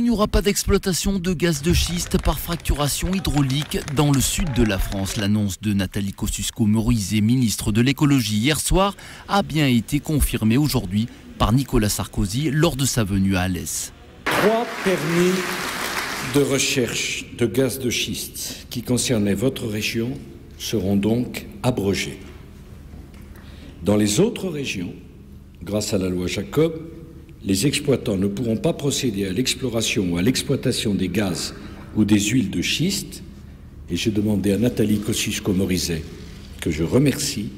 n'y aura pas d'exploitation de gaz de schiste par fracturation hydraulique dans le sud de la France. L'annonce de Nathalie Kosciusko-Morizet, ministre de l'écologie, hier soir, a bien été confirmée aujourd'hui par Nicolas Sarkozy lors de sa venue à Alès. 3 permis de recherche de gaz de schiste qui concernaient votre région seront donc abrogés. Dans les autres régions, grâce à la loi Jacob, les exploitants ne pourront pas procéder à l'exploration ou à l'exploitation des gaz ou des huiles de schiste. Et j'ai demandé à Nathalie Kosciusko-Morizet, que je remercie,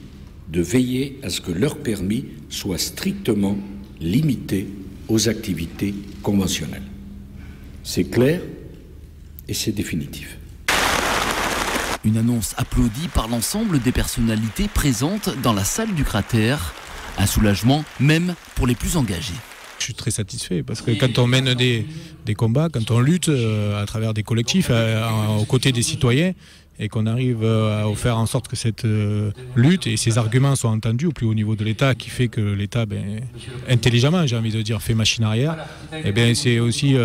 de veiller à ce que leur permis soit strictement limité aux activités conventionnelles. C'est clair et c'est définitif. Une annonce applaudie par l'ensemble des personnalités présentes dans la salle du cratère. Un soulagement même pour les plus engagés. Je suis très satisfait parce que quand on mène des combats, quand on lutte à travers des collectifs aux côtés des citoyens et qu'on arrive à faire en sorte que cette lutte et ces arguments soient entendus au plus haut niveau de l'État, qui fait que l'État, intelligemment, j'ai envie de dire, fait machine arrière, et c'est aussi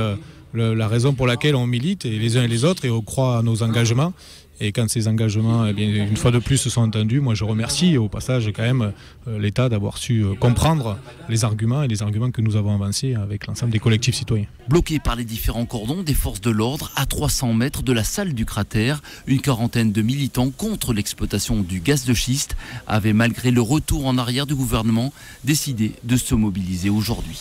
la raison pour laquelle on milite et les uns et les autres et on croit à nos engagements. Et quand ces engagements, une fois de plus, se sont entendus, moi je remercie au passage quand même l'État d'avoir su comprendre les arguments et les arguments que nous avons avancés avec l'ensemble des collectifs citoyens. Bloqués par les différents cordons des forces de l'ordre à 300 mètres de la salle du cratère, une quarantaine de militants contre l'exploitation du gaz de schiste avaient, malgré le retour en arrière du gouvernement, décidé de se mobiliser aujourd'hui.